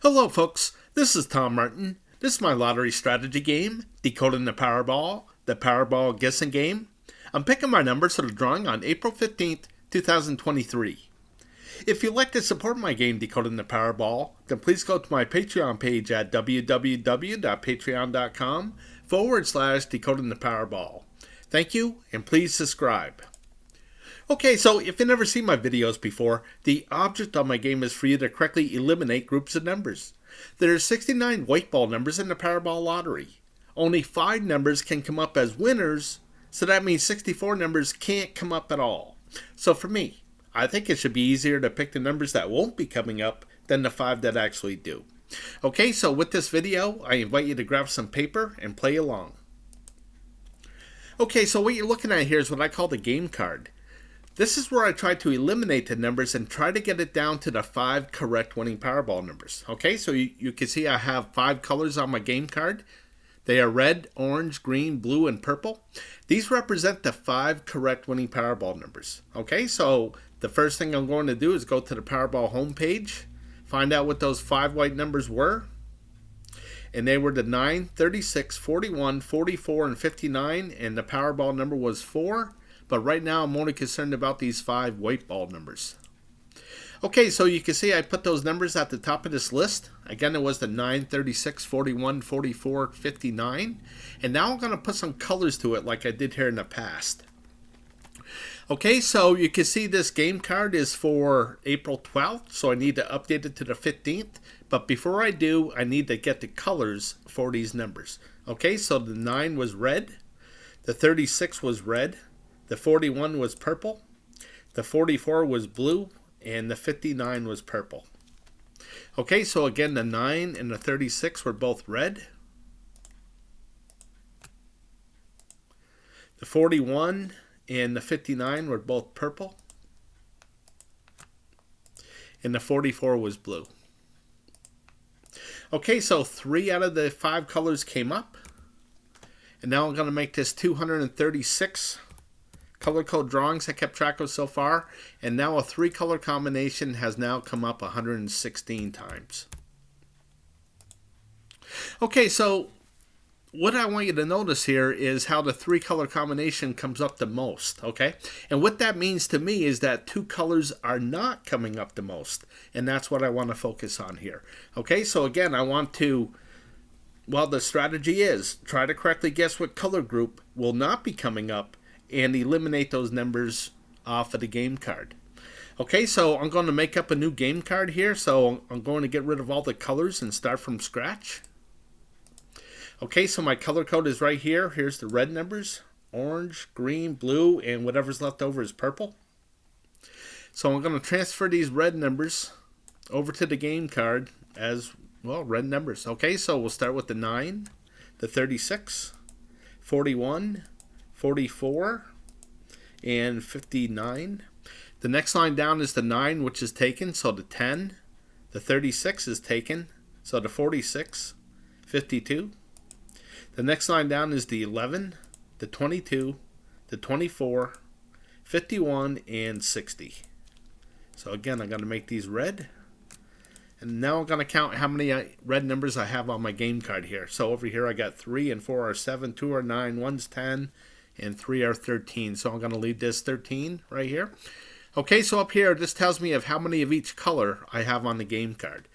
Hello, folks. This is Tom Martin. This is my lottery strategy game, Decoding the Powerball guessing game. I'm picking my numbers for the drawing on April 15th, 2023. If you'd like to support my game, Decoding the Powerball, then please go to my Patreon page at www.patreon.com/Decoding the Powerball. Thank you, and please subscribe. Okay, so if you've never seen my videos before, the object of my game is for you to correctly eliminate groups of numbers. There are 69 white ball numbers in the Powerball lottery. Only 5 numbers can come up as winners, so that means 64 numbers can't come up at all. So for me, I think it should be easier to pick the numbers that won't be coming up than the 5 that actually do. Okay, so with this video, I invite you to grab some paper and play along. Okay, so what you're looking at here is what I call the game card. This is where I try to eliminate the numbers and try to get it down to the 5 correct winning Powerball numbers. Okay, so you can see I have 5 colors on my game card. They are red, orange, green, blue, and purple. These represent the 5 correct winning Powerball numbers. Okay, so the first thing I'm going to do is go to the Powerball homepage, find out what those 5 white numbers were. And they were the 9, 36, 41, 44, and 59, and the Powerball number was 4. But right now, I'm only concerned about these 5 white ball numbers. Okay, so you can see I put those numbers at the top of this list. Again, it was the 9, 36, 41, 44, 59. And now I'm going to put some colors to it like I did here in the past. Okay, so you can see this game card is for April 12th, so I need to update it to the 15th. But before I do, I need to get the colors for these numbers. Okay, so the 9 was red, the 36 was red, the 41 was purple, the 44 was blue, and the 59 was purple. Okay, so again, the 9 and the 36 were both red. The 41 and the 59 were both purple. And the 44 was blue. Okay, so 3 out of the 5 colors came up. And now I'm going to make this 236 color code drawings I kept track of so far, and now a 3 color combination has now come up 116 times. Okay, so what I want you to notice here is how the 3 color combination comes up the most, okay? And what that means to me is that 2 colors are not coming up the most, and that's what I want to focus on here. Okay, so again, I want to, well, the strategy is try to correctly guess what color group will not be coming up and eliminate those numbers off of the game card. Okay, so I'm going to make up a new game card here. So I'm going to get rid of all the colors and start from scratch. Okay, so my color code is right here. Here's the red numbers, orange, green, blue, and whatever's left over is purple. So I'm going to transfer these red numbers over to the game card as, well, red numbers. Okay, so we'll start with the 9, the 36, 41, 44, and 59. The next line down is the 9, which is taken, so the 10. The 36 is taken, so the 46, 52. The next line down is the 11, the 22, the 24, 51, and 60. So again, I'm going to make these red. And now I'm going to count how many red numbers I have on my game card here. So over here I got 3 and 4 are 7, 2 are 9, 1's 10, and 3 are 13. So I'm going to leave this 13 right here. Okay, so up here, this tells me of how many of each color I have on the game card.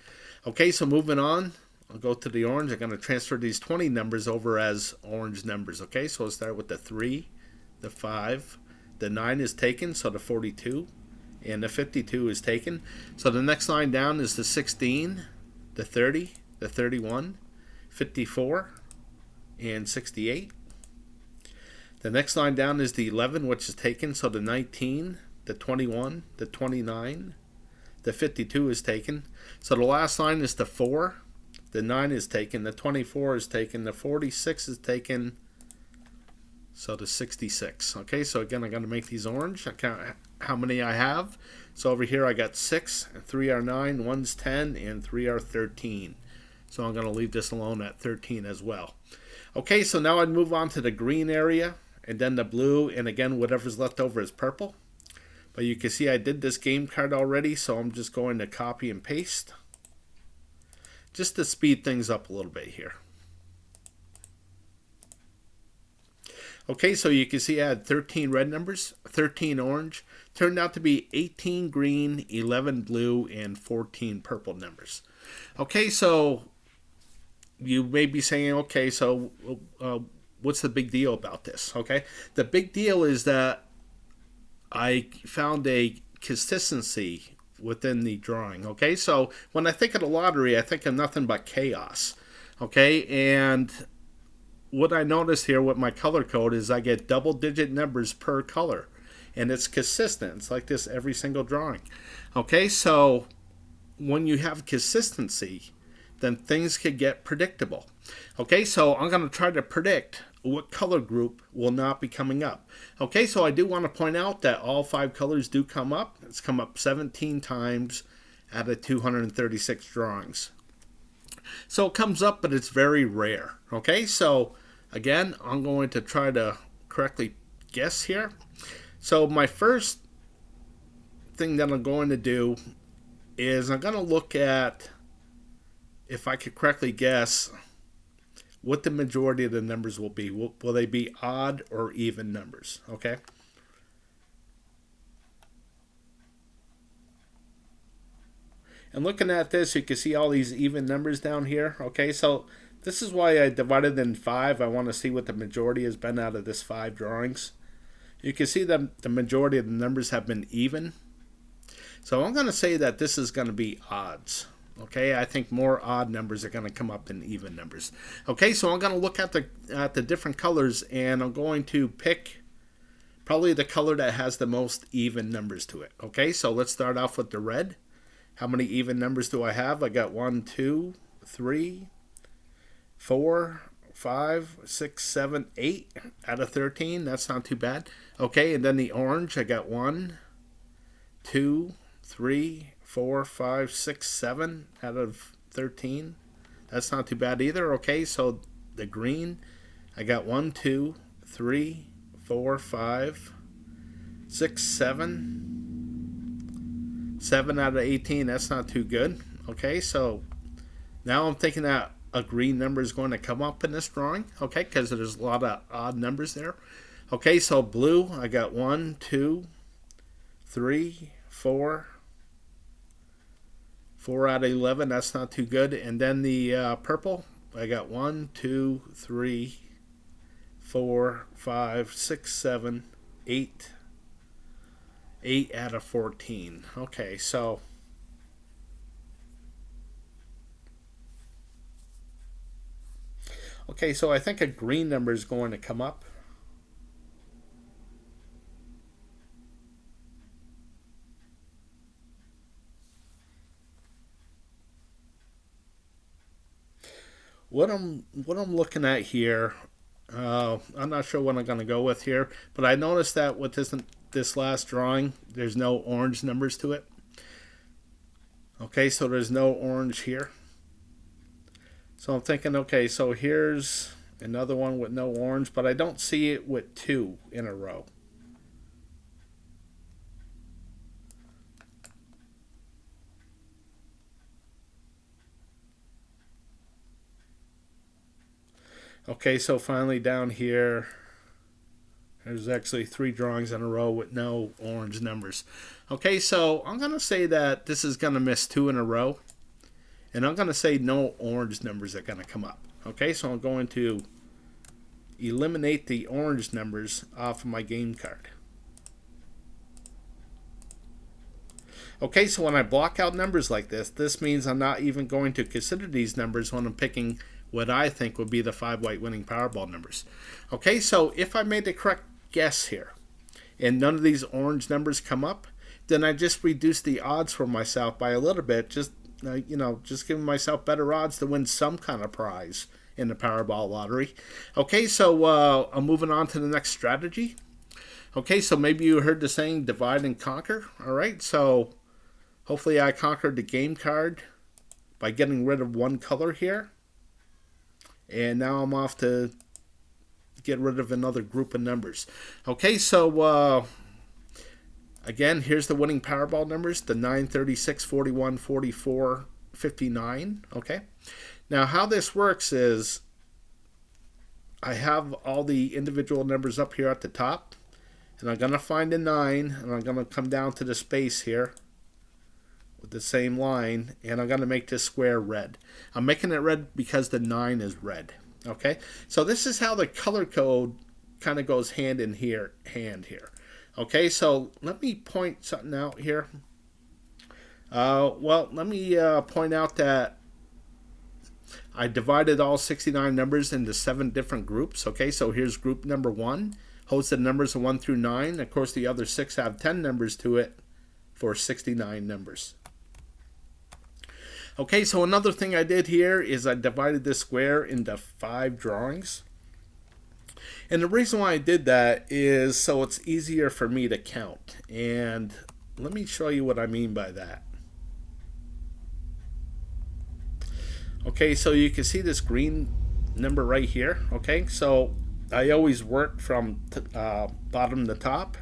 Okay, so moving on, I'll go to the orange. I'm going to transfer these 20 numbers over as orange numbers. Okay, so I'll start with the 3, the 5, the 9 is taken, so the 42, and the 52 is taken. So the next line down is the 16, the 30, the 31, 54, and 68. The next line down is the 11, which is taken, so the 19, the 21, the 29, the 52 is taken. So the last line is the 4, the 9 is taken, the 24 is taken, the 46 is taken, so the 66. Okay, so again, I'm going to make these orange. I count how many I have. So over here I got 6, 3 are 9, 1's 10, and 3 are 13. So I'm going to leave this alone at 13 as well. Okay, so now I'd move on to the green area, and then the blue, and again, whatever's left over is purple. But you can see I did this game card already, so I'm just going to copy and paste. just to speed things up a little bit here. Okay, so you can see I had 13 red numbers, 13 orange, turned out to be 18 green, 11 blue, and 14 purple numbers. Okay, so you may be saying, okay, so what's the big deal about this? Okay, the big deal is that I found a consistency within the drawing. Okay, so when I think of the lottery, I think of nothing but chaos. Okay, and what I notice here with my color code is I get double-digit numbers per color, and it's consistent. It's like this every single drawing. Okay, so when you have consistency, then things could get predictable. Okay, so I'm going to try to predict what color group will not be coming up. Okay, so I do want to point out that all 5 colors do come up. It's come up 17 times out of 236 drawings. So it comes up, but it's very rare. Okay, so again, I'm going to try to correctly guess here. So my first thing that I'm going to do is I'm going to look at if I could correctly guess what the majority of the numbers will be. Will they be odd or even numbers? Okay. And looking at this, you can see all these even numbers down here. Okay, so this is why I divided in 5. I want to see what the majority has been out of this 5 drawings. You can see that the majority of the numbers have been even. So I'm going to say that this is going to be odds. Okay, I think more odd numbers are going to come up than even numbers. Okay, so I'm going to look at the different colors, and I'm going to pick probably the color that has the most even numbers to it. Okay, so let's start off with the red. How many even numbers do I have? I got 1, 2, 3, 4, 5, 6, 7, 8 out of 13. That's not too bad. Okay, and then the orange, I got 1, 2, 3, 4, 5, 6, 7 out of 13. That's not too bad either. Okay, so the green, I got 1, 2, 3, 4, 5, 6, 7. 7 out of 18. That's not too good. Okay, so now I'm thinking that a green number is going to come up in this drawing. Okay, because there's a lot of odd numbers there. Okay, so blue, I got 1, 2, 3, 4. 4 out of 11. That's not too good. And then the purple, I got 1, 2, 3, 4, 5, 6, 7, 8. 8 out of 14. Okay, so I think a green number is going to come up. What I'm looking at here, I'm not sure what I'm going to go with here, but I noticed that with this last drawing, there's no orange numbers to it. Okay, so there's no orange here. So I'm thinking, okay, so here's another one with no orange, but I don't see it with 2 in a row. Okay, so finally down here, there's actually 3 drawings in a row with no orange numbers. Okay, so I'm going to say that this is going to miss 2 in a row. And I'm going to say no orange numbers are going to come up. Okay, so I'm going to eliminate the orange numbers off of my game card. Okay, so when I block out numbers like this means I'm not even going to consider these numbers when I'm picking what I think would be the 5 white winning Powerball numbers. Okay, so if I made the correct guess here and none of these orange numbers come up, then I just reduce the odds for myself by a little bit, just giving myself better odds to win some kind of prize in the Powerball lottery. Okay, so I'm moving on to the next strategy. Okay, so maybe you heard the saying divide and conquer. All right, so hopefully I conquered the game card by getting rid of one color here. And now I'm off to get rid of another group of numbers. Okay, so again, here's the winning Powerball numbers: the 9, 36, 41, 44, 59. Okay, now how this works is I have all the individual numbers up here at the top, and I'm going to find a 9, and I'm going to come down to the space here with the same line, and I'm going to make this square red. I'm making it red because the 9 is red. Okay, so this is how the color code kind of goes hand here. Okay, so let me point something out here. Well, let me point out that I divided all 69 numbers into 7 different groups. Okay, so here's group number 1, holds the numbers of 1 through 9. Of course, the other 6 have 10 numbers to it for 69 numbers. Okay, so another thing I did here is I divided this square into 5 drawings. And the reason why I did that is so it's easier for me to count. And let me show you what I mean by that. Okay, so you can see this green number right here. Okay, so I always work from bottom to top.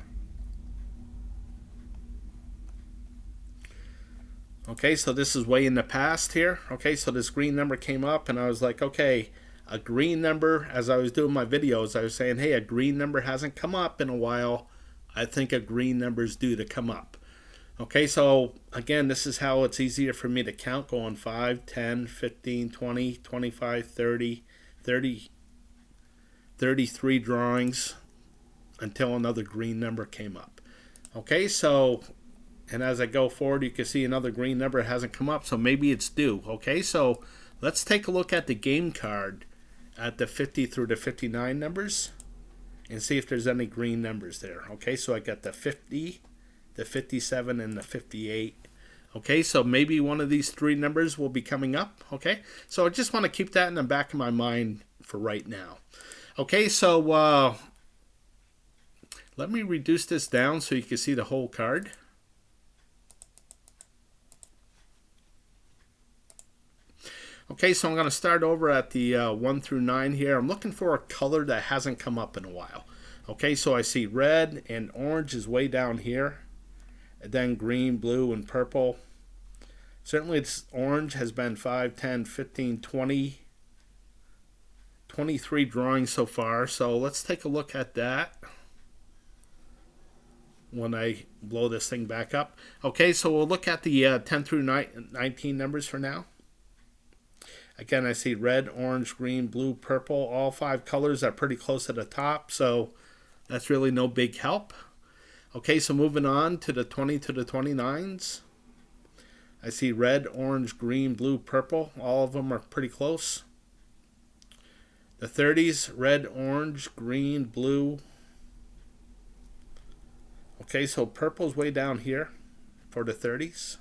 Okay, so this is way in the past here. Okay, so this green number came up and I was like, okay, a green number, as I was doing my videos, I was saying, hey, a green number hasn't come up in a while. I think a green number's due to come up. Okay, so again, this is how it's easier for me to count, going 5, 10, 15, 20, 25, 30, 33 drawings until another green number came up. Okay, so, and as I go forward, you can see another green number hasn't come up, so maybe it's due. Okay, so let's take a look at the game card at the 50 through the 59 numbers and see if there's any green numbers there. Okay, so I got the 50, the 57, and the 58. Okay, so maybe one of these 3 numbers will be coming up. Okay, so I just want to keep that in the back of my mind for right now. Okay, so let me reduce this down so you can see the whole card. Okay, so I'm going to start over at the 1 through 9 here. I'm looking for a color that hasn't come up in a while. Okay, so I see red and orange is way down here. And then green, blue, and purple. Certainly it's orange has been 5, 10, 15, 20, 23 drawings so far. So let's take a look at that when I blow this thing back up. Okay, so we'll look at the 10 through 19 numbers for now. Again, I see red, orange, green, blue, purple. All 5 colors are pretty close to the top, so that's really no big help. Okay, so moving on to the 20 to the 29s. I see red, orange, green, blue, purple. All of them are pretty close. The 30s, red, orange, green, blue. Okay, so purple's way down here for the 30s.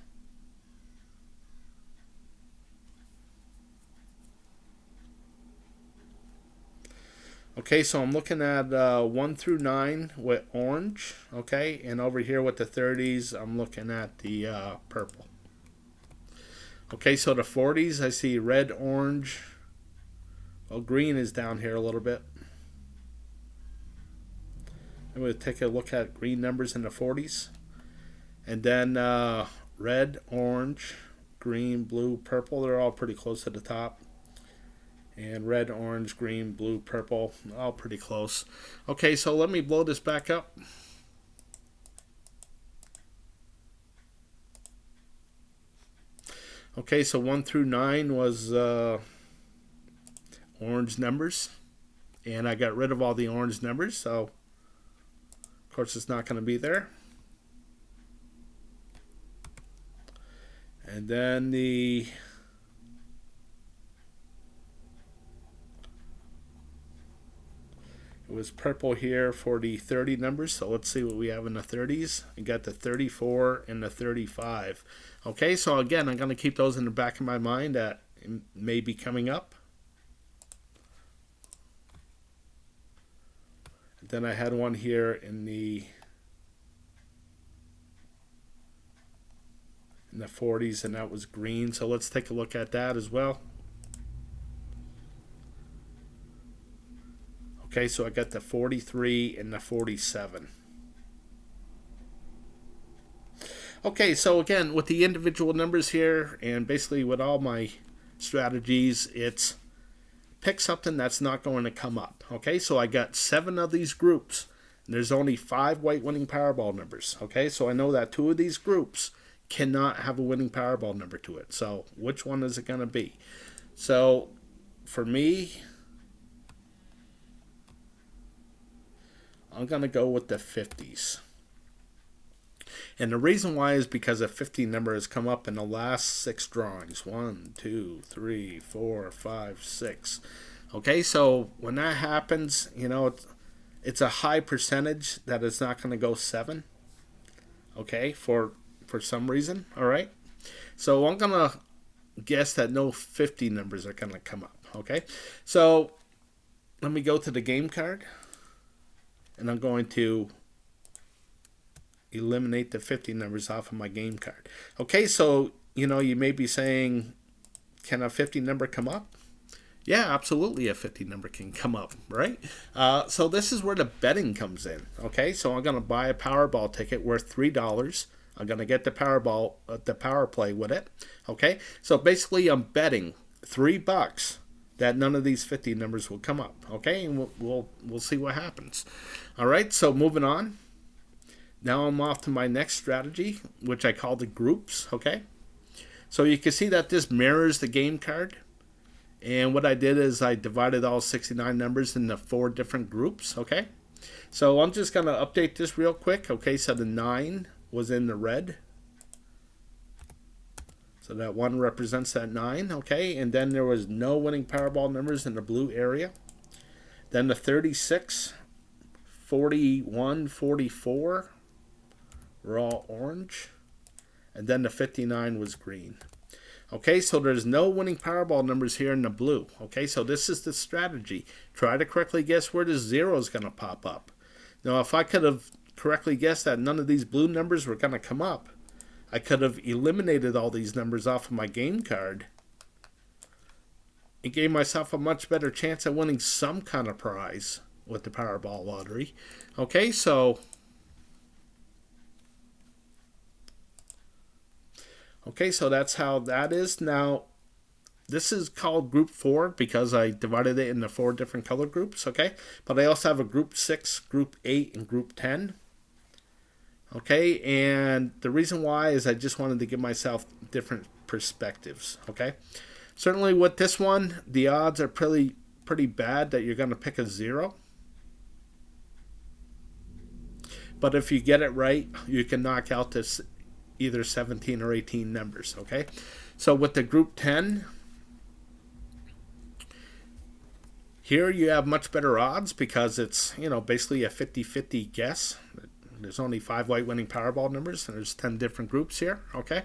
Okay, so I'm looking at 1 through 9 with orange, okay, and over here with the 30s, I'm looking at the purple. Okay, so the 40s, I see red, orange, well, green is down here a little bit. I'm going to take a look at green numbers in the 40s. And then red, orange, green, blue, purple, they're all pretty close to the top. And red, orange, green, blue, purple, all pretty close. Okay, so let me blow this back up. Okay, so 1 through 9 was orange numbers. And I got rid of all the orange numbers, so of course it's not going to be there. And then it was purple here for the 30 numbers, so let's see what we have in the 30s. I got the 34 and the 35. Okay, so again, I'm going to keep those in the back of my mind that may be coming up. And then I had one here in the 40s, and that was green, so let's take a look at that as well. Okay, so I got the 43 and the 47. Okay, so again, with the individual numbers here, and basically with all my strategies, it's pick something that's not going to come up. Okay, so I got 7 of these groups. And there's only 5 white winning Powerball numbers. Okay, so I know that 2 of these groups cannot have a winning Powerball number to it. So which one is it going to be? So for me, I'm going to go with the 50s. And the reason why is because a 50 number has come up in the last 6 drawings. 1, 2, 3, 4, 5, 6. Okay, so when that happens, you know, it's a high percentage that it's not going to go 7. Okay, for some reason. All right. So I'm going to guess that no 50 numbers are going to come up. Okay, so let me go to the game card. And I'm going to eliminate the 50 numbers off of my game card. Okay, so, you know, you may be saying, can a 50 number come up? Yeah, absolutely a 50 number can come up, right? So this is where the betting comes in. Okay, so I'm going to buy a Powerball ticket worth $3. I'm going to get the Powerball, the Power Play with it. Okay, so basically I'm betting $3 that none of these 50 numbers will come up. Okay, and we'll see what happens. All right, so moving on. Now I'm off to my next strategy, which I call the groups. Okay, so you can see that this mirrors the game card. And what I did is I divided all 69 numbers into 4 different groups. Okay, so I'm just going to update this real quick. Okay, so the 9 was in the red. So that 1 represents that 9, okay? And then there was no winning Powerball numbers in the blue area. Then the 36, 41, 44 were all orange. And then the 59 was green. Okay, so there's no winning Powerball numbers here in the blue. Okay, so this is the strategy. Try to correctly guess where the 0 is going to pop up. Now, if I could have correctly guessed that none of these blue numbers were going to come up, I could have eliminated all these numbers off of my game card. It gave myself a much better chance at winning some kind of prize with the Powerball lottery. Okay, so that's how that is. Now, this is called Group 4 because I divided it into 4 different color groups, okay? But I also have a Group 6, Group 8, and Group 10. Okay, and the reason why is I just wanted to give myself different perspectives, okay? Certainly with this one, the odds are pretty bad that you're going to pick a 0. But if you get it right, you can knock out this either 17 or 18 numbers, okay? So with the Group 10, here you have much better odds because it's, you know, basically a 50-50 guess. There's only 5 white winning Powerball numbers, and there's 10 different groups here, okay?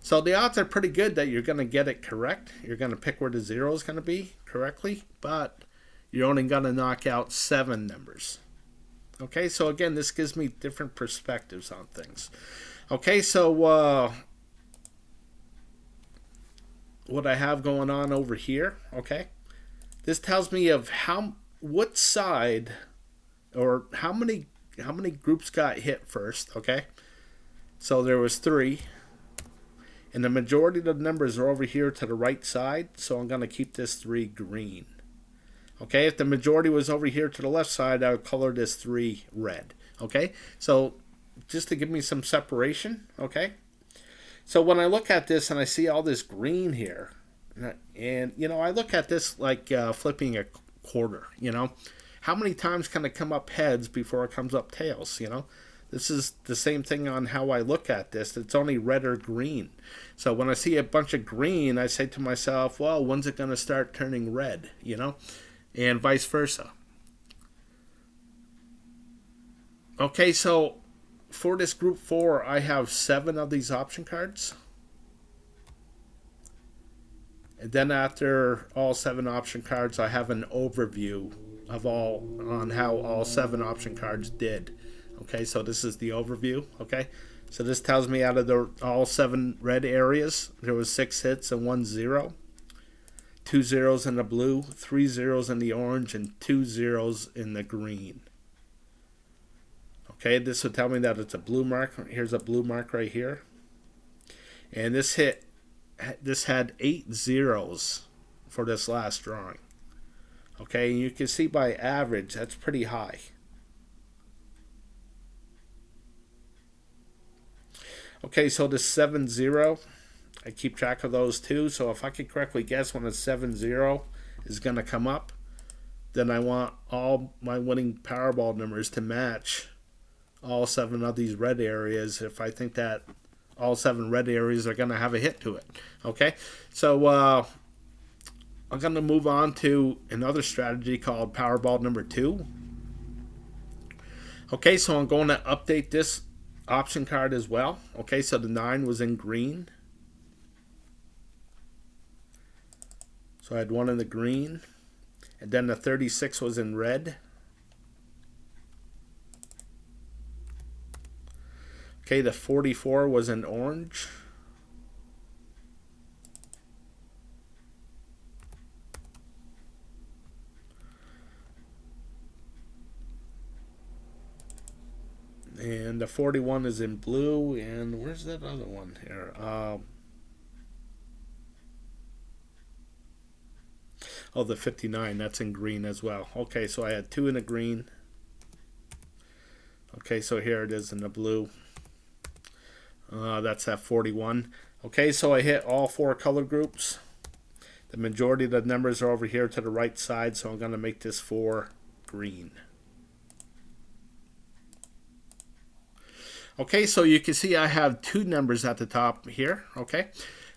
So the odds are pretty good that you're going to get it correct. You're going to pick where the 0 is going to be correctly, but you're only going to knock out 7 numbers. Okay, so again, this gives me different perspectives on things. Okay, so what I have going on over here, okay? This tells me of what side or how many groups got hit first, okay? So there was 3. And the majority of the numbers are over here to the right side, so I'm going to keep this 3 green. Okay, if the majority was over here to the left side, I would color this 3 red. Okay, so just to give me some separation, okay? So when I look at this and I see all this green here, and, you know, I look at this like flipping a quarter, you know? How many times can it come up heads before it comes up tails, you know? This is the same thing on how I look at this. It's only red or green. So when I see a bunch of green, I say to myself, well, when's it going to start turning red, you know? And vice versa. Okay, so for this Group 4, I have 7 of these option cards. And then after all 7 option cards, I have an overview of on how all 7 option cards did. Okay, so this is the overview. Okay, so this tells me out of all 7 red areas, there was 6 hits and 1 0. 2 zeros in the blue, 3 zeros in the orange, and 2 zeros in the green. Okay, this will tell me that it's a blue mark. Here's a blue mark right here. And this had 8 zeros for this last drawing. Okay, and you can see by average, that's pretty high. Okay, so the 7-0, I keep track of those too. So if I can correctly guess when a 7-0 is going to come up, then I want all my winning Powerball numbers to match all 7 of these red areas if I think that all 7 red areas are going to have a hit to it. Okay, so I'm going to move on to another strategy called Powerball number 2. Okay, so I'm going to update this option card as well. Okay, so the 9 was in green. So I had 1 in the green. And then the 36 was in red. Okay, the 44 was in orange. And the 41 is in blue. And where's that other one here? Oh, the 59, that's in green as well. Okay, so I had 2 in the green. Okay, so here it is in the blue. That's that 41. Okay, so I hit all 4 color groups. The majority of the numbers are over here to the right side, so I'm going to make this 4 green. Okay, so you can see I have 2 numbers at the top here. Okay,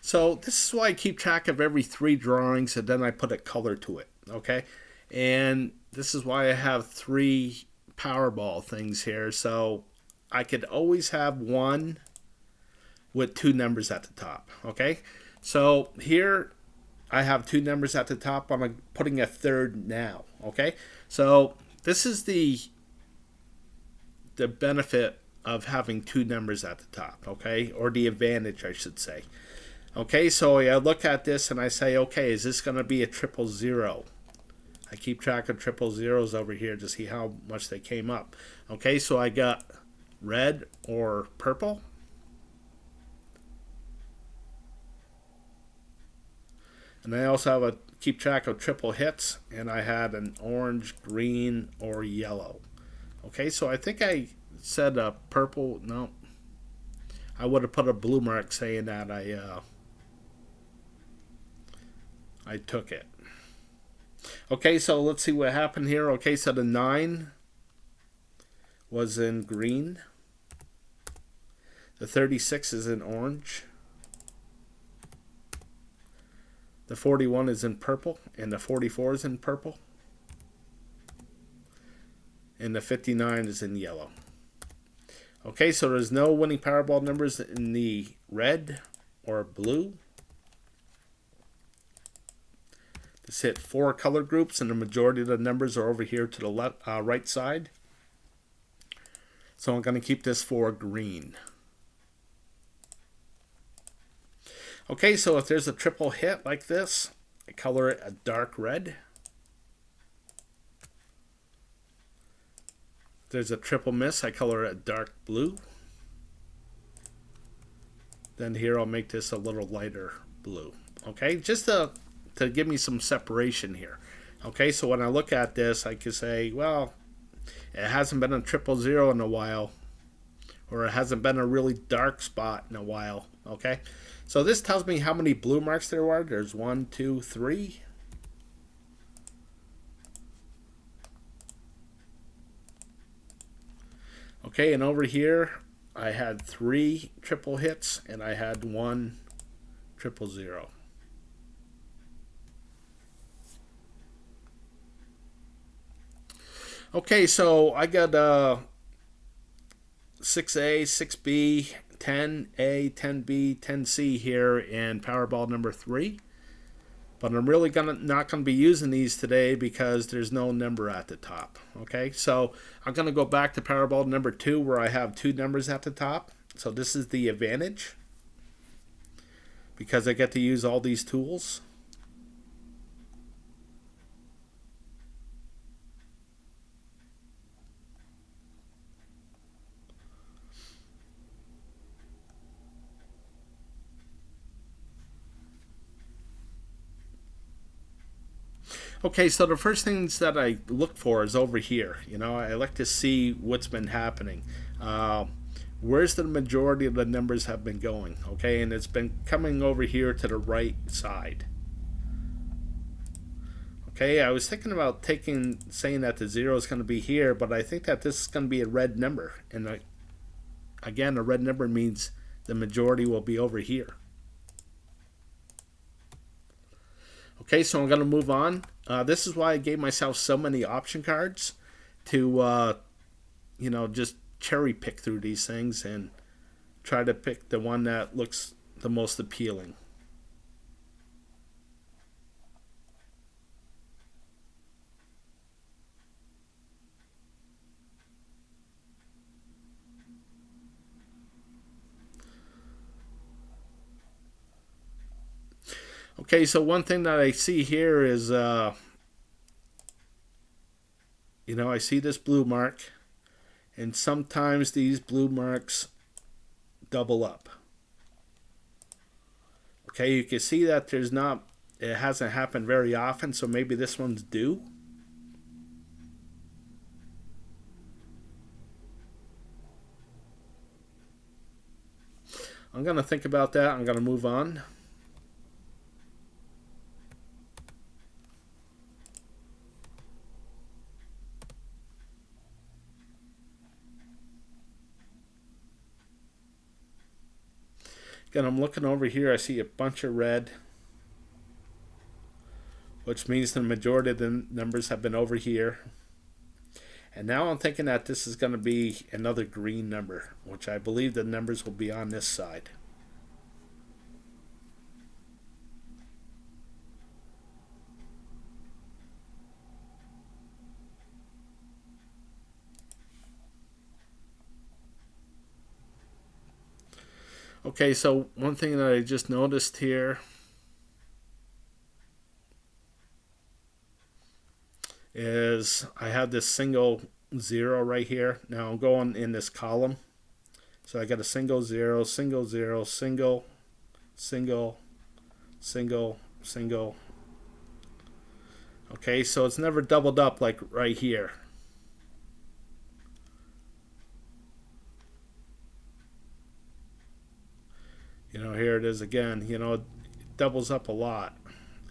so this is why I keep track of every 3 drawings, and then I put a color to it. Okay, and this is why I have 3 Powerball things here, so I could always have one with 2 numbers at the top. Okay, so here I have 2 numbers at the top. I'm putting a third now. Okay, so this is the benefit of having 2 numbers at the top. Okay, or the advantage, I should say. Okay, so I look at this and I say, okay, is this going to be a 000? I keep track of 000s over here to see how much they came up. Okay, so I got red or purple. And I also have keep track of triple hits, and I had an orange, green, or yellow. Okay, so I think I said a purple. No, I would have put a blue mark saying that I took it. Okay, so let's see what happened here. Okay, so the 9 was in green. The 36 is in orange. The 41 is in purple, and the 44 is in purple. And the 59 is in yellow. Okay, so there's no winning Powerball numbers in the red or blue. This hit 4 color groups, and the majority of the numbers are over here to the left, right side. So I'm going to keep this for green. Okay, so if there's a triple hit like this, I color it a dark red. If there's a triple miss, I color it a dark blue. Then here I'll make this a little lighter blue. Okay, just to give me some separation here. Okay, so when I look at this, I can say, well, it hasn't been a 000 in a while, or it hasn't been a really dark spot in a while. Okay, so this tells me how many blue marks there are. There's 1, 2, 3. Okay, and over here I had 3 triple hits, and I had 1 000. Okay, so I got 6A, 6B, 10A, 10B, 10C here in Powerball number 3. But I'm really not going to be using these today because there's no number at the top. Okay, so I'm going to go back to Powerball number 2 where I have 2 numbers at the top. So this is the advantage because I get to use all these tools. Okay, so the first things that I look for is over here. You know, I like to see what's been happening. Uh, where's the majority of the numbers have been going? Okay, and it's been coming over here to the right side. Okay, I was thinking about saying that the zero is going to be here, but I think that this is going to be a red number, and again, a red number means the majority will be over here. Okay, so I'm going to move on. This is why I gave myself so many option cards to, just cherry pick through these things and try to pick the one that looks the most appealing. Okay, so one thing that I see here is, I see this blue mark, and sometimes these blue marks double up. Okay, you can see that it hasn't happened very often, so maybe this one's due. I'm going to think about that. I'm going to move on. Again, I'm looking over here. I see a bunch of red, which means the majority of the numbers have been over here. And now I'm thinking that this is going to be another green number, which I believe the numbers will be on this side. Okay, so one thing that I just noticed here is I have this single zero right here. Now I'm going in this column. So I got a single zero, single zero, single, single, single, single. Okay, so it's never doubled up like right here. Here it is again. It doubles up a lot.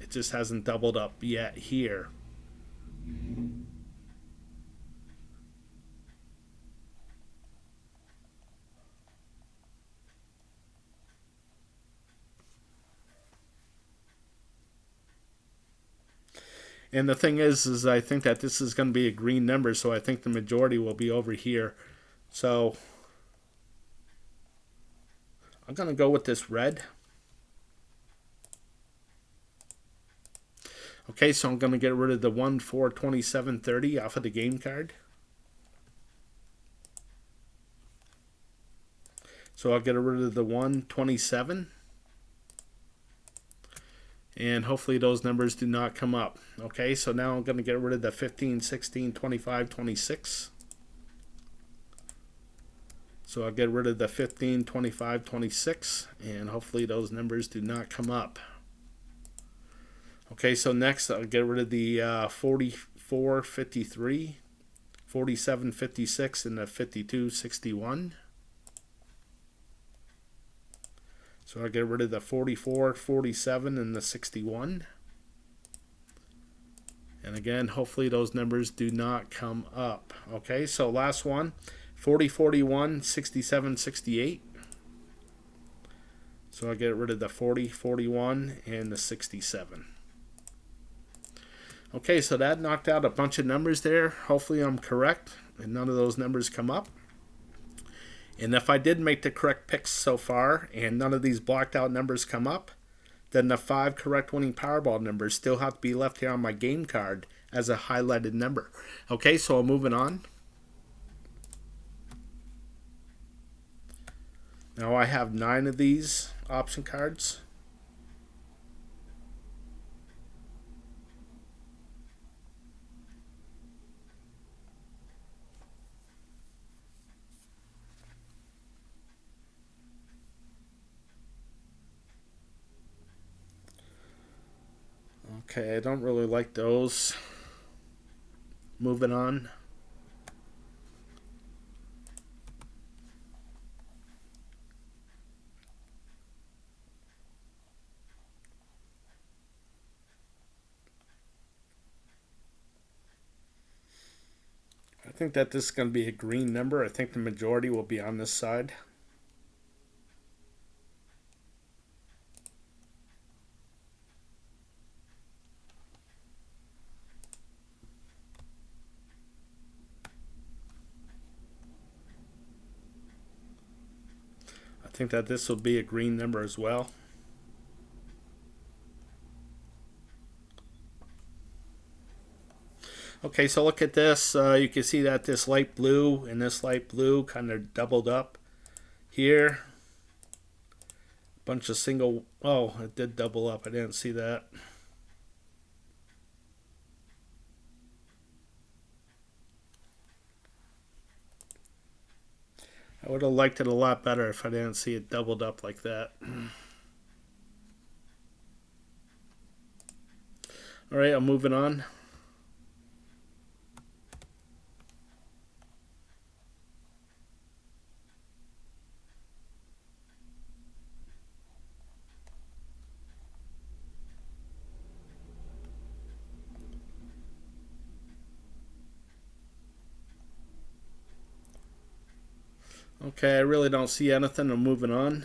It just hasn't doubled up yet here. And the thing is I think that this is going to be a green number, so I think the majority will be over here. So I'm going to go with this red. Okay, so I'm going to get rid of the 1, 4, 27, 30 off of the game card. So I'll get rid of the 1, 27. And hopefully those numbers do not come up. Okay, so now I'm going to get rid of the 15, 16, 25, 26. So I'll get rid of the 15, 25, 26, and hopefully those numbers do not come up. Okay, so next I'll get rid of the 44, 53, 47, 56, and the 52, 61. So I'll get rid of the 44, 47, and the 61. And again, hopefully those numbers do not come up. Okay, so last one. 40, 41, 67, 68. So I'll get rid of the 40, 41, and the 67. Okay, so that knocked out a bunch of numbers there. Hopefully I'm correct and none of those numbers come up. And if I did make the correct picks so far and none of these blocked out numbers come up, then the 5 correct winning Powerball numbers still have to be left here on my game card as a highlighted number. Okay, so I'm moving on. Now I have 9 of these option cards. Okay, I don't really like those. Moving on. I think that this is going to be a green number. I think the majority will be on this side. I think that this will be a green number as well. Okay, so look at this. You can see that this light blue and this light blue kind of doubled up here. Bunch of single. Oh, it did double up. I didn't see that. I would have liked it a lot better if I didn't see it doubled up like that. All right, I'm moving on. Okay, I really don't see anything. I'm moving on.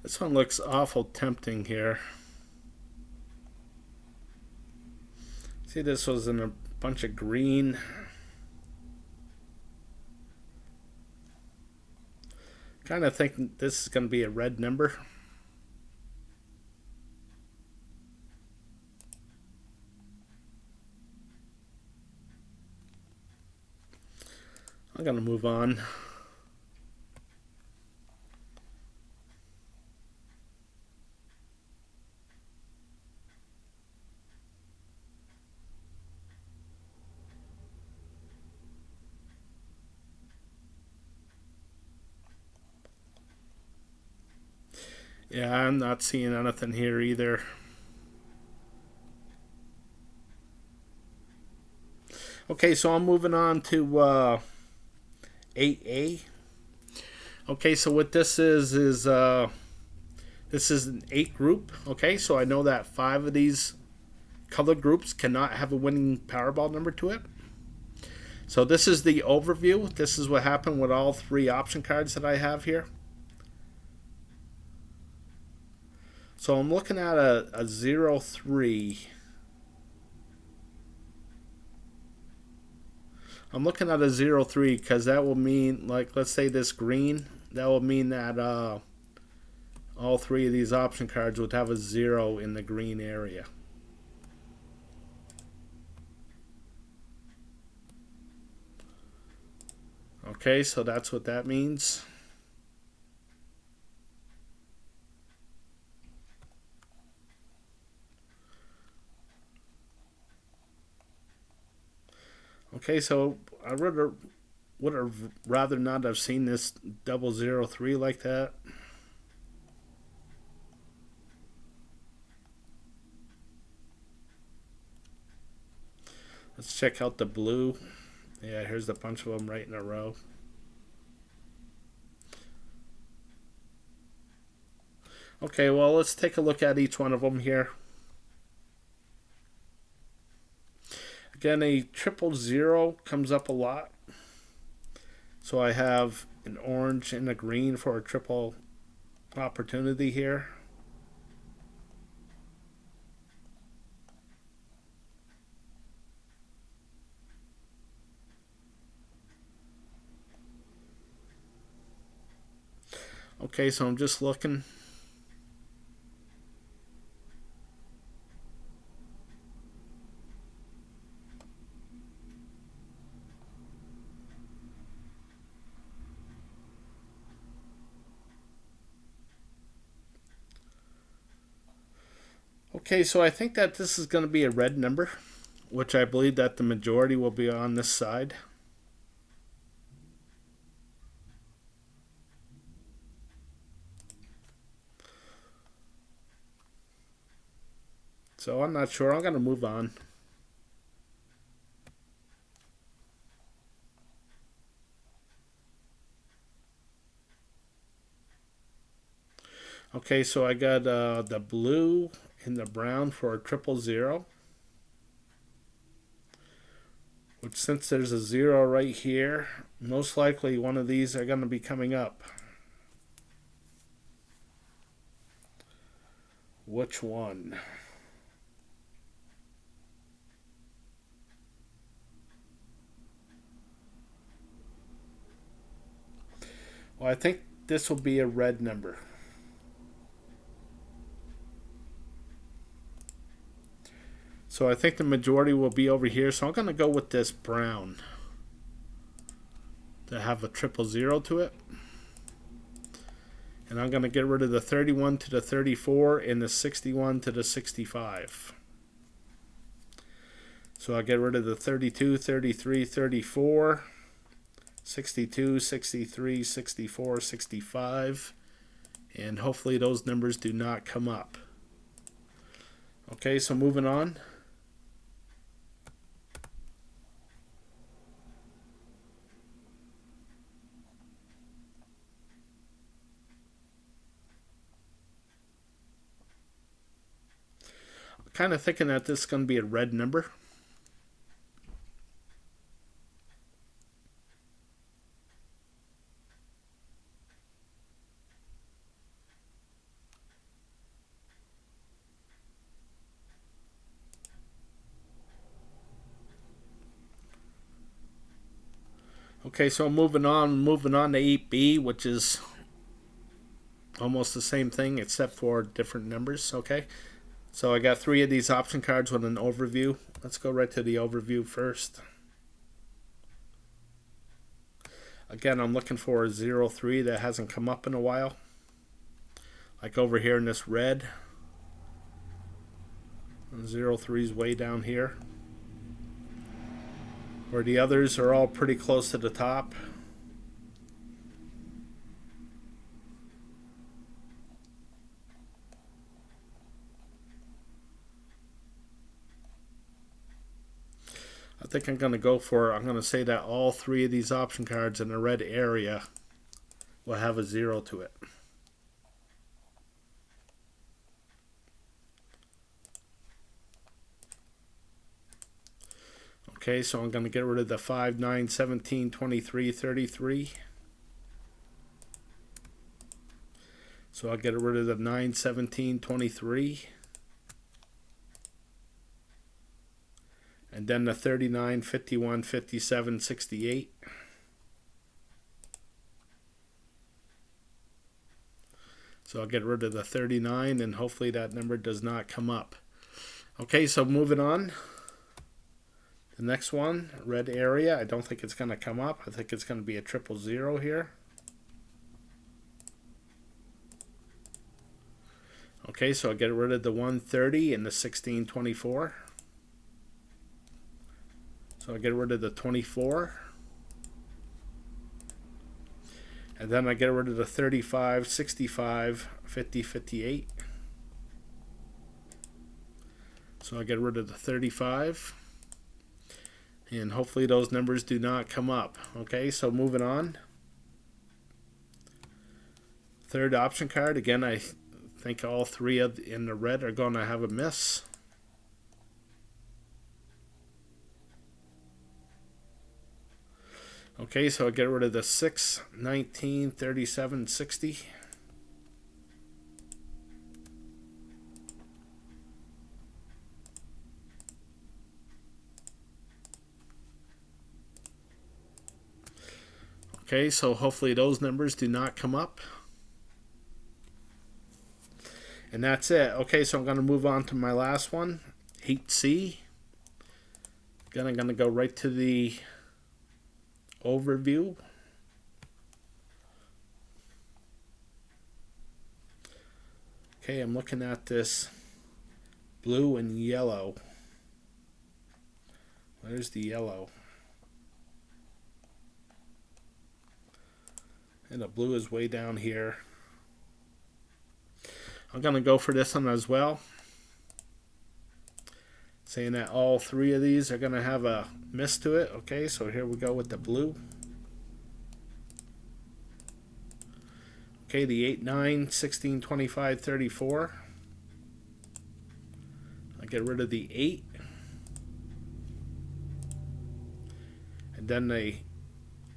This one looks awful tempting here. See, this was in a bunch of green. Kind of think this is going to be a red number. I'm going to move on. Yeah, I'm not seeing anything here either. Okay, so I'm moving on to 8A. Okay, so what this is this is an 8 group. Okay, so I know that 5 of these color groups cannot have a winning Powerball number to it. So this is the overview. This is what happened with all 3 option cards that I have here. So I'm looking at a 0-3. I'm looking at a 0-3 because that will mean, like, let's say this green, that will mean that all 3 of these option cards would have a 0 in the green area. Okay, so that's what that means. Okay, so I would have rather not have seen this 0-0-3 like that. Let's check out the blue. Yeah, here's a bunch of them right in a row. Okay, well, let's take a look at each one of them here. Again, a 000 comes up a lot. So I have an orange and a green for a triple opportunity here. Okay, so I'm just looking. Okay, so I think that this is going to be a red number, which I believe that the majority will be on this side. So I'm not sure. I'm going to move on. Okay, so I got the blue and the brown for a 000. Which, since there's a 0 right here, most likely one of these are going to be coming up. Which one? Well, I think this will be a red number. So I think the majority will be over here. So I'm going to go with this brown to have a 000 to it. And I'm going to get rid of the 31 to the 34 and the 61 to the 65. So I'll get rid of the 32, 33, 34, 62, 63, 64, 65. And hopefully those numbers do not come up. Okay, so moving on. Kind of thinking that this is going to be a red number. Okay, so moving on to 8B, which is almost the same thing except for different numbers. Okay, so I got 3 of these option cards with an overview. Let's go right to the overview first. Again, I'm looking for a 03 that hasn't come up in a while. Like over here in this red. 03 is way down here. Where the others are all pretty close to the top. I think I'm going to say that all 3 of these option cards in the red area will have a 0 to it. Okay, so I'm going to get rid of the 5, 9, 17, 23, 33. So I'll get rid of the 9, 17, 23. And then the 39, 51, 57, 68. So I'll get rid of the 39 and hopefully that number does not come up. Okay, so moving on. The next one, red area, I don't think it's going to come up. I think it's going to be a 000 here. Okay, so I'll get rid of the 130 and the 1624. So I'll get rid of the 24. And then I get rid of the 35, 65, 50, 58. So I'll get rid of the 35. And hopefully those numbers do not come up. Okay, so moving on. Third option card. Again, I think all 3 in the red are going to have a miss. Okay, so I'll get rid of the 6, 19, 37, 60. Okay, so hopefully those numbers do not come up. And that's it. Okay, so I'm going to move on to my last one, 8C. Again, I'm going to go right to the overview. Okay, I'm looking at this blue and yellow. Where's the yellow? And the blue is way down here. I'm going to go for this one as well. Saying that all three of these are going to have a miss to it. Okay, so here we go with the blue. Okay, the 8, 9, 16, 25, 34. I'll get rid of the 8. And then the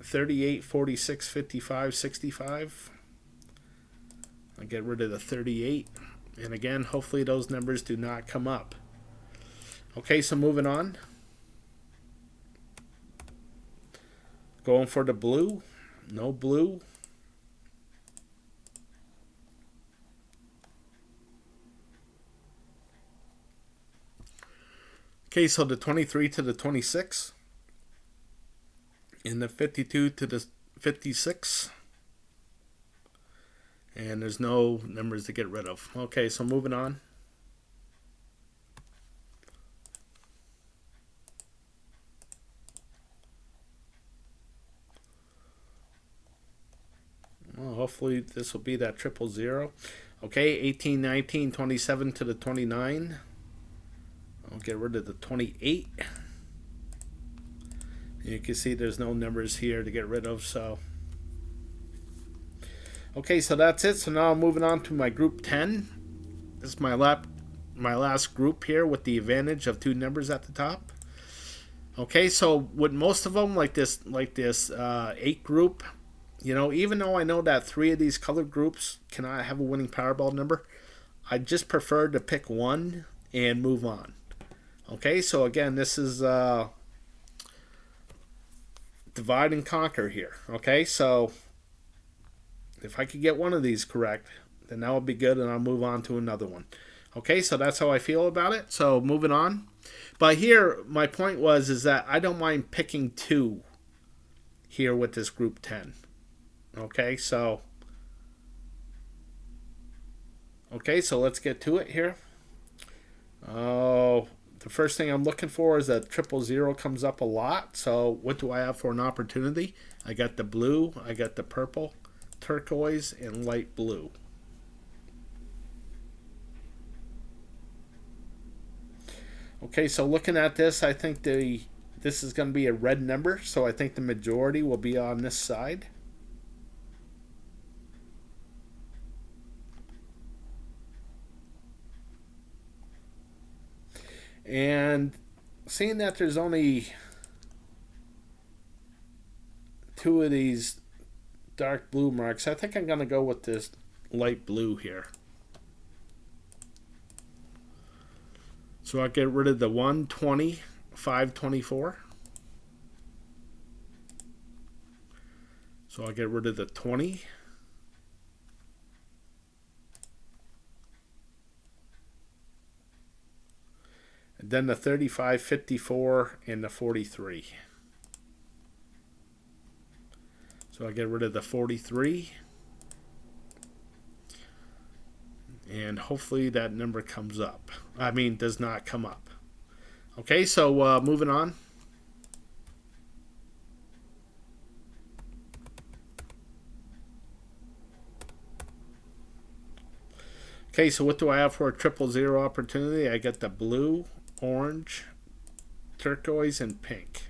38, 46, 55, 65. I'll get rid of the 38. And again, hopefully those numbers do not come up. Okay, so moving on. Going for the blue. No blue. Okay, so the 23 to the 26. And the 52 to the 56. And there's no numbers to get rid of. Okay, so moving on. Well, hopefully this will be that 000. Okay, 18, 19, 27 to the 29. I'll get rid of the 28. You can see there's no numbers here to get rid of, so. Okay, so that's it. So now I'm moving on to my group 10. This is my last group here with the advantage of 2 numbers at the top. Okay, so with most of them, like this 8 group, you know, even though I know that 3 of these colored groups cannot have a winning Powerball number, I just prefer to pick one and move on. Okay, so again, this is divide and conquer here. Okay, so if I could get one of these correct, then that would be good, and I'll move on to another one. Okay, so that's how I feel about it. So moving on. But here, my point is that I don't mind picking 2 here with this group 10. Okay, so let's get to it here. Oh, the first thing I'm looking for is that 000 comes up a lot. So what do I have for an opportunity? I got the blue, I got the purple, turquoise, and light blue. Okay, so looking at this, I think this is going to be a red number, so I think the majority will be on this side. And seeing that there's only 2 of these dark blue marks, I think I'm going to go with this light blue here. So I'll get rid of the 1, 20, 5, 24. So I'll get rid of the 20. And then the 35, 54, and the 43. So I'll get rid of the 43. And hopefully that number comes up. I mean, does not come up. Okay, so moving on. Okay, so what do I have for a 000 opportunity? I get the blue, orange, turquoise, and pink.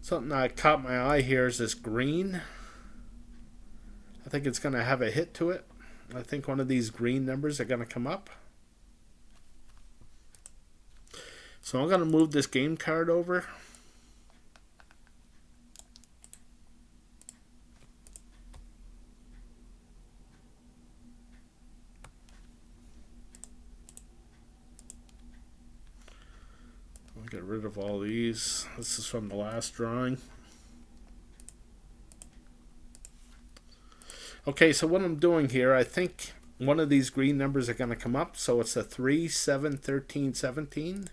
Something that caught my eye here is this green. I think it's going to have a hit to it. I think one of these green numbers are going to come up. So I'm going to move this game card over. I'll get rid of all these. This is from the last drawing. Okay, so what I'm doing here, I think one of these green numbers are going to come up. So it's a 3, 7, 13, 17.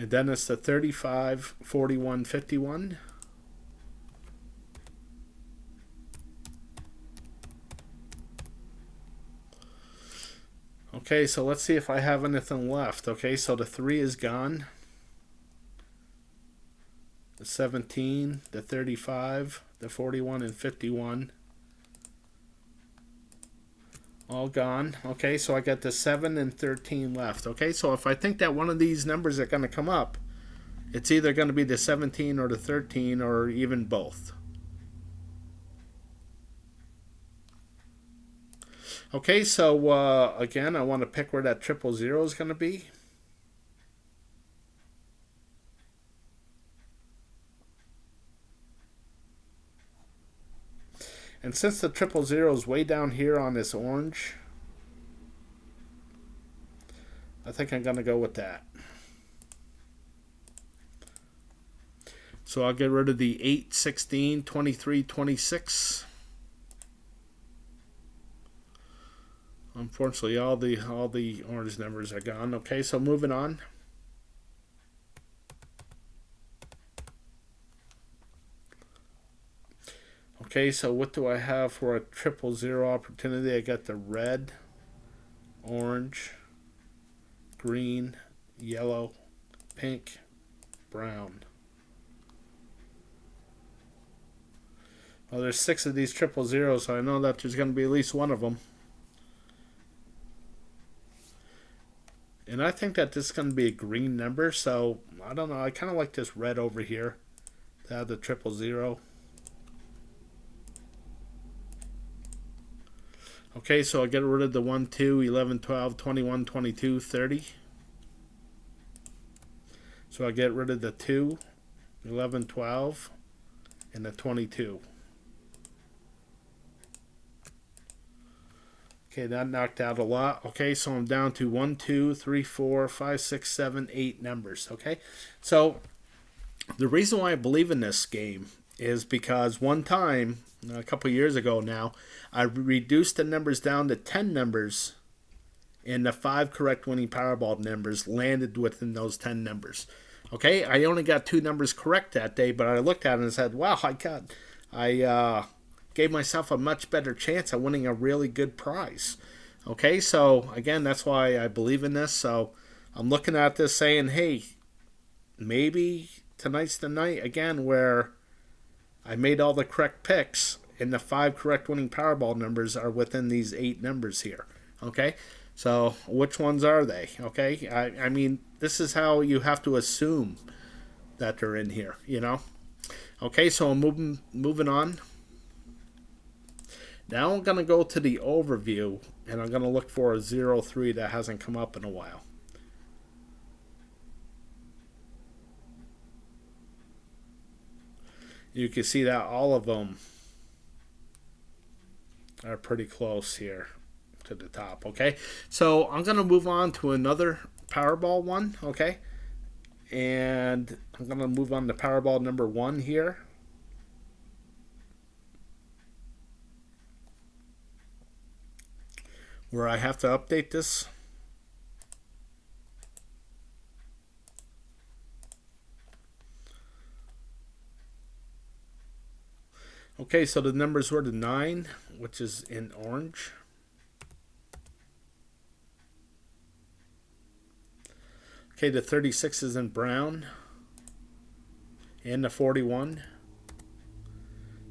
And then it's the 35, 41, 51. Okay, so let's see if I have anything left. Okay, so the 3 is gone. The 17, the 35, the 41, and 51. All gone. Okay, so I got the 7 and 13 left. Okay, so if I think that one of these numbers are going to come up, it's either going to be the 17 or the 13 or even both. Okay, so again, I want to pick where that 000 is going to be. And since the 000 is way down here on this orange, I think I'm going to go with that. So I'll get rid of the 8, 16, 23, 26. Unfortunately, all the orange numbers are gone. Okay, so moving on. Okay, so what do I have for a 000 opportunity? I got the red, orange, green, yellow, pink, brown. Well, there's 6 of these 000, so I know that there's going to be at least one of them. And I think that this is going to be a green number, so I don't know. I kind of like this red over here to have the 000. Okay, so I get rid of the 1, 2, 11, 12, 21, 22, 30. So I get rid of the 2, 11, 12, and the 22. Okay, that knocked out a lot. Okay, so I'm down to 1, 2, 3, 4, 5, 6, 7, 8 numbers. Okay, so the reason why I believe in this game is because one time, a couple years ago now, I reduced the numbers down to 10 numbers, and the 5 correct winning Powerball numbers landed within those 10 numbers. Okay, I only got 2 numbers correct that day, but I looked at it and said, wow, I gave myself a much better chance of winning a really good prize. Okay, so again, that's why I believe in this. So I'm looking at this saying, hey, maybe tonight's the night again where I made all the correct picks and the 5 correct winning Powerball numbers are within these 8 numbers here. Okay, so which ones are they? Okay, I mean, this is how you have to assume that they're in here, you know. Okay, so I'm moving on. Now I'm going to go to the overview, and I'm going to look for a 03 that hasn't come up in a while. You can see that all of them are pretty close here to the top, okay? So I'm going to move on to another Powerball one, okay? And I'm going to move on to Powerball number 1 here. Where I have to update this. Okay, so the numbers were the 9, which is in orange. Okay, the 36 is in brown. And the 41.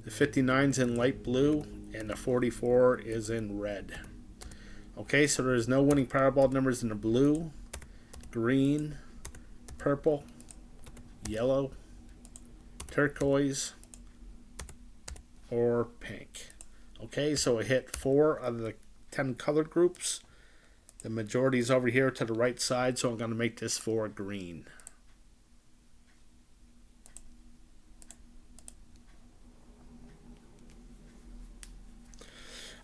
The 59 is in light blue. And the 44 is in red. Okay, so there's no winning Powerball numbers in the blue, green, purple, yellow, turquoise, or pink. Okay, so it hit 4 out of the 10 color groups. The majority is over here to the right side, so I'm going to make this for green.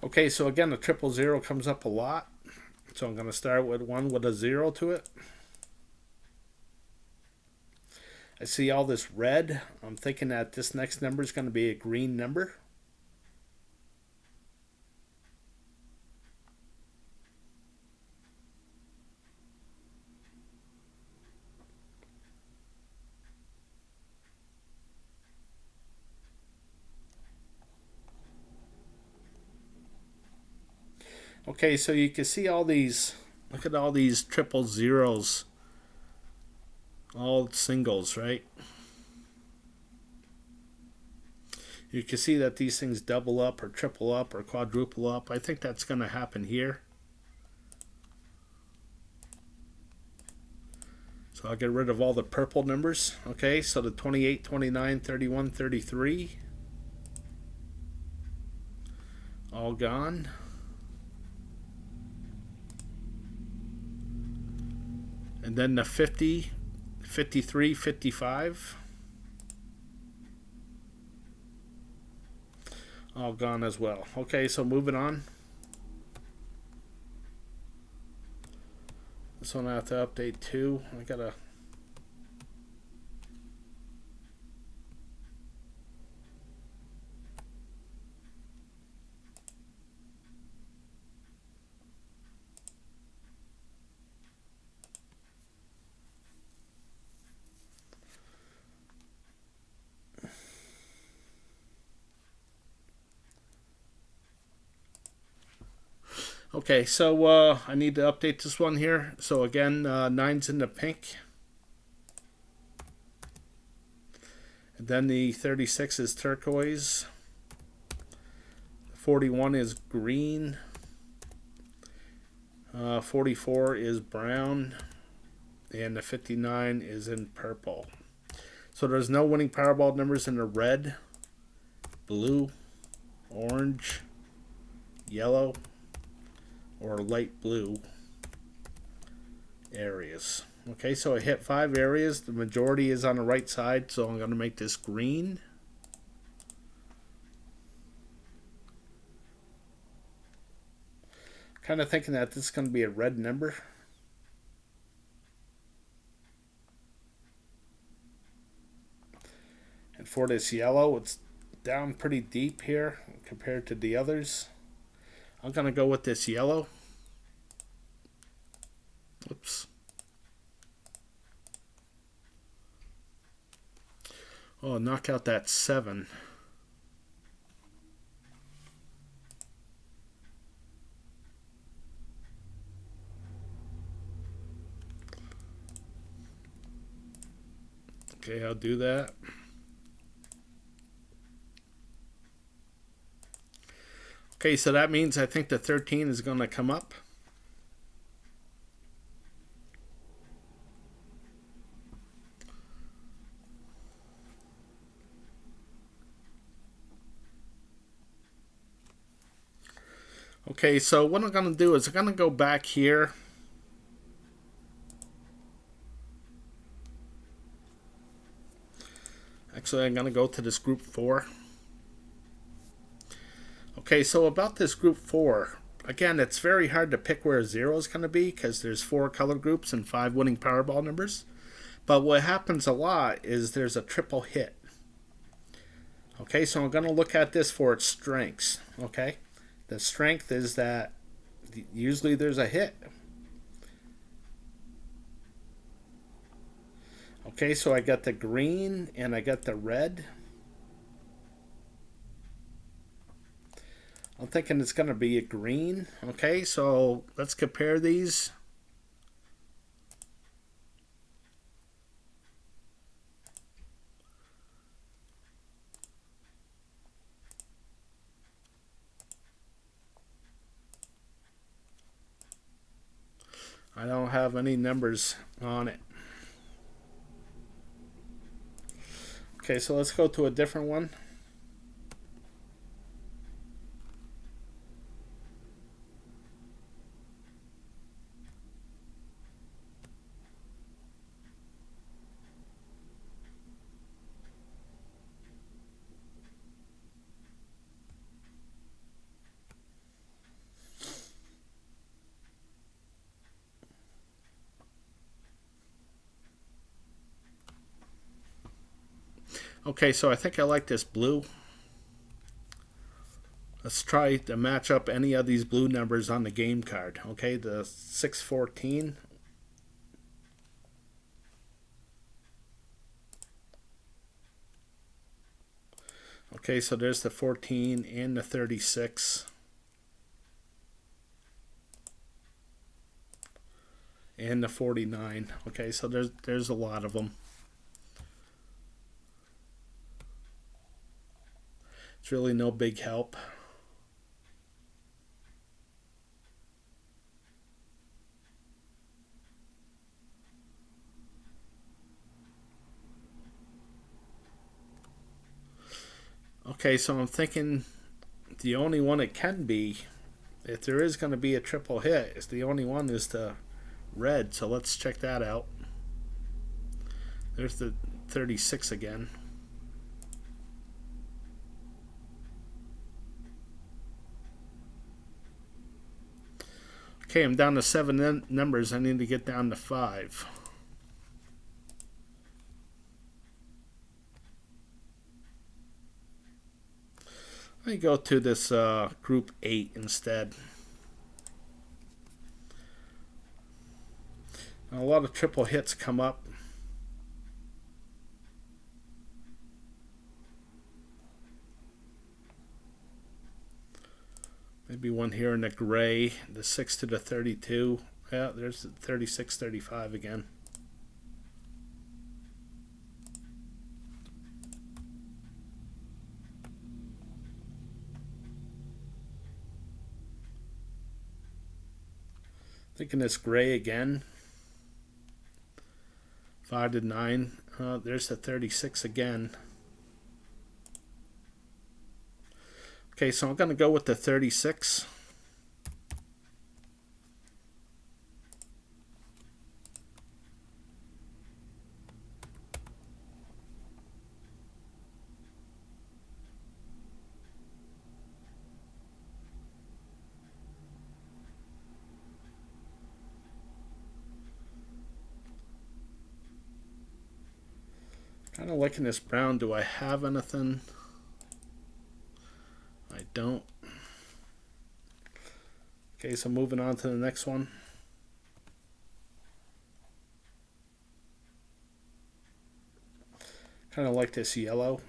Okay, so again, the 000 comes up a lot. So I'm going to start with one with a 0 to it. I see all this red. I'm thinking that this next number is going to be a green number. Okay, so you can see all these, look at all these triple zeros, all singles, right? You can see that these things double up or triple up or quadruple up. I think that's going to happen here. So I'll get rid of all the purple numbers. Okay, so the 28, 29, 31, 33, all gone. And then the 50, 53, 55, all gone as well. Okay, so moving on. This one I have to update too. I gotta. Okay, so I need to update this one here. So again, 9's in the pink. And then the 36 is turquoise. 41 is green. 44 is brown. And the 59 is in purple. So there's no winning Powerball numbers in the red, blue, orange, yellow, or light blue areas. Okay, so I hit 5 areas. The majority is on the right side, so I'm going to make this green. Kind of thinking that this is going to be a red number. And for this yellow, it's down pretty deep here compared to the others. I'm going to go with this yellow. Oops. Oh, knock out that 7. Okay, I'll do that. Okay, so that means I think the 13 is going to come up. Okay, so what I'm going to do is I'm going to go back here. Actually, I'm going to go to this group 4. Okay, so about this group 4, again, it's very hard to pick where 0 is going to be because there's 4 color groups and 5 winning Powerball numbers. But what happens a lot is there's a triple hit. Okay, so I'm going to look at this for its strengths. Okay, the strength is that usually there's a hit. Okay, so I got the green and I got the red. I'm thinking it's going to be a green. Okay, so let's compare these. I don't have any numbers on it. Okay, so let's go to a different one. Okay, so I think I like this blue. Let's try to match up any of these blue numbers on the game card. Okay, the 614. Okay, so there's the 14 and the 36. and the 49. Okay, so there's a lot of them. It's really no big help. Okay, so I'm thinking the only one it can be, if there is going to be a triple hit, is the only one is the red. So let's check that out. There's the 36 again. Okay, I'm down to 7 numbers. I need to get down to 5. Let me go to this group 8 instead. A lot of triple hits come up. Maybe one here in the gray, the 6 to the 32. Yeah, there's the 36, 35 again. Thinking this gray again. 5 to 9. There's the 36 again. Okay, so I'm going to go with the 36. Kind of liking this brown. Do I have anything? I don't. Okay, so moving on to the next one. Kind of like this yellow.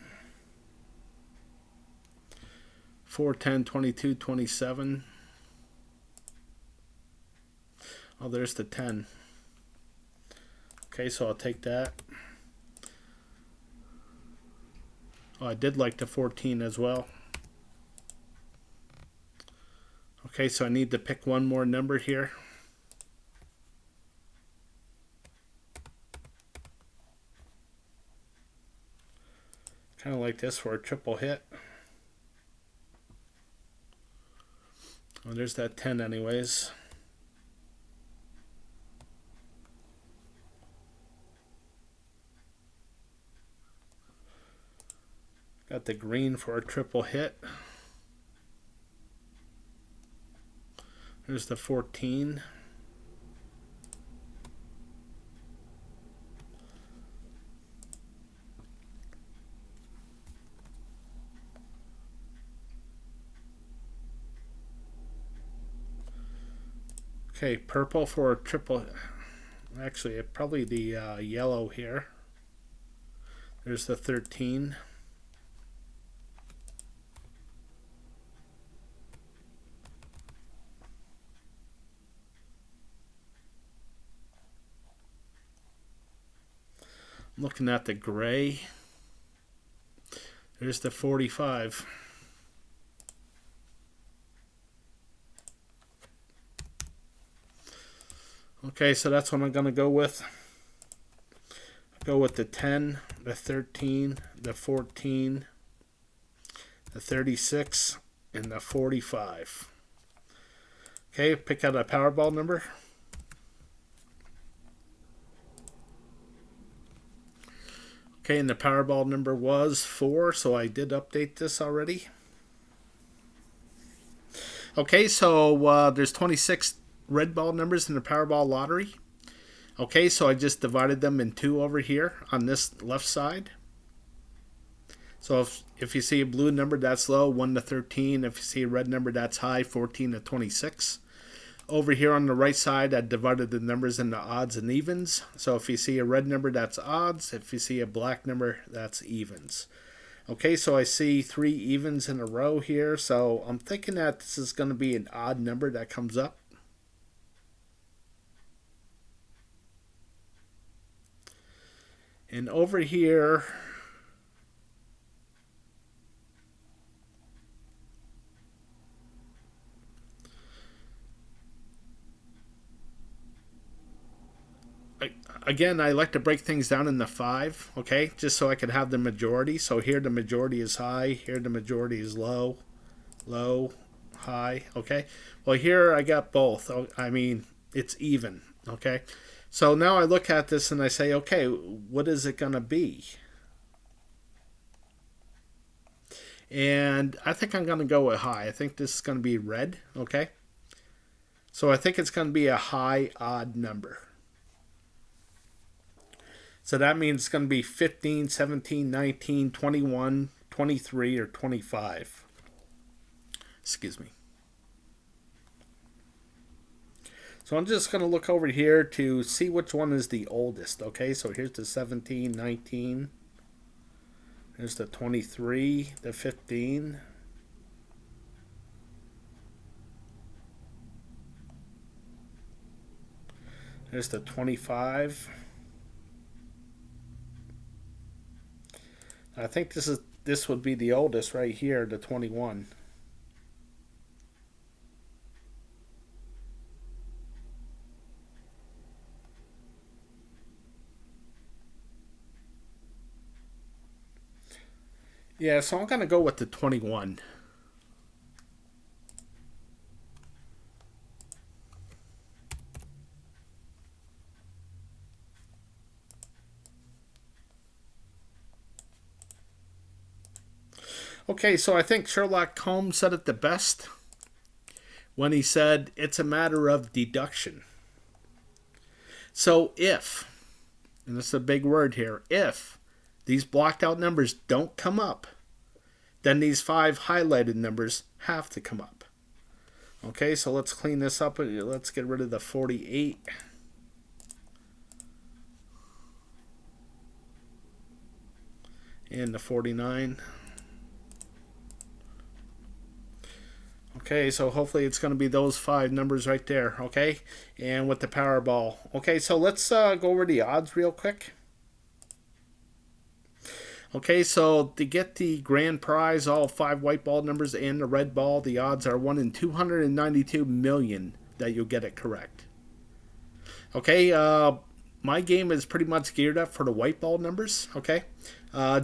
4, 10, 22, 27. Oh, there's the 10. Okay, so I'll take that. Oh, I did like the 14 as well. Okay, so I need to pick one more number here. Kind of like this for a triple hit. Oh, there's that 10 anyways. Got the green for a triple hit. There's the 14. Okay, purple for a triple. Actually, probably the yellow here. There's the 13. I'm looking at the gray. There's the 45. Okay, so that's what I'm going to go with. Go with the 10, the 13, the 14, the 36, and the 45. Okay, pick out a Powerball number. Okay, and the Powerball number was 4, so I did update this already. Okay, so there's 26 red ball numbers in the Powerball lottery. Okay, so I just divided them in 2 over here on this left side. So if you see a blue number, that's low, 1 to 13. If you see a red number, that's high, 14 to 26. Over here on the right side, I divided the numbers into odds and evens. So if you see a red number, that's odds. If you see a black number, that's evens. Okay, so I see 3 evens in a row here. So I'm thinking that this is going to be an odd number that comes up. And over here, again, I like to break things down into 5, okay, just so I could have the majority. So here the majority is high, here the majority is low, low, high, okay. Well, here I got both. I mean, it's even, okay. So now I look at this and I say, okay, what is it going to be? And I think I'm going to go with high. I think this is going to be red, okay. So I think it's going to be a high odd number. So that means it's going to be 15, 17, 19, 21, 23, or 25. Excuse me. So I'm just going to look over here to see which one is the oldest. Okay, so here's the 17, 19. Here's the 23, the 15. There's the 25. I think this would be the oldest right here, the 21. Yeah, so I'm going to go with the 21. Okay, so I think Sherlock Holmes said it the best when he said it's a matter of deduction. So if, and this is a big word here, if these blocked out numbers don't come up, then these 5 highlighted numbers have to come up. Okay, so let's clean this up. Let's get rid of the 48. And the 49. Okay, so hopefully it's going to be those 5 numbers right there, okay? And with the Powerball. Okay, so let's go over the odds real quick. Okay, so to get the grand prize, all 5 white ball numbers and the red ball, the odds are 1 in 292 million that you'll get it correct. Okay, my game is pretty much geared up for the white ball numbers, okay?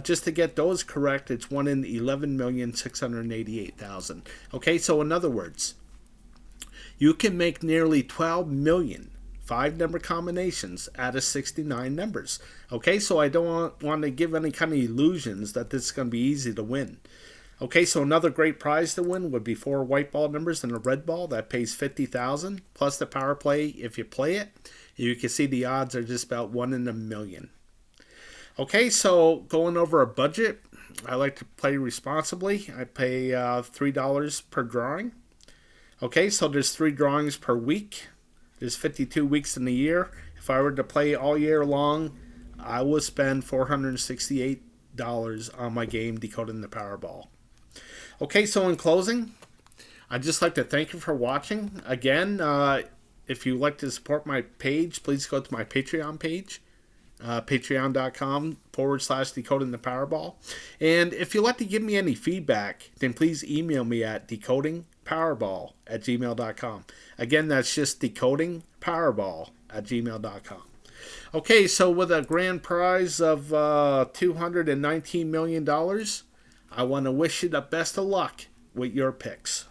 Just to get those correct, it's 1 in 11,688,000. Okay, so in other words, you can make nearly 12 million 5-number combinations out of 69 numbers. Okay, so I don't want to give any kind of illusions that this is going to be easy to win. Okay, so another great prize to win would be 4 white ball numbers and a red ball that pays 50,000 plus the power play if you play it. You can see the odds are just about 1 in a million. Okay, so going over a budget, I like to play responsibly. I pay $3 per drawing. Okay, so there's 3 drawings per week. There's 52 weeks in the year. If I were to play all year long, I would spend $468 on my game Decoding the Powerball. Okay, so in closing, I'd just like to thank you for watching. Again, if you'd like to support my page, please go to my Patreon page. Patreon.com/Decoding the Powerball. And if you'd like to give me any feedback, then please email me at decodingpowerball@gmail.com. Again, that's just decodingpowerball@gmail.com. Okay, so with a grand prize of $219 million, I want to wish you the best of luck with your picks.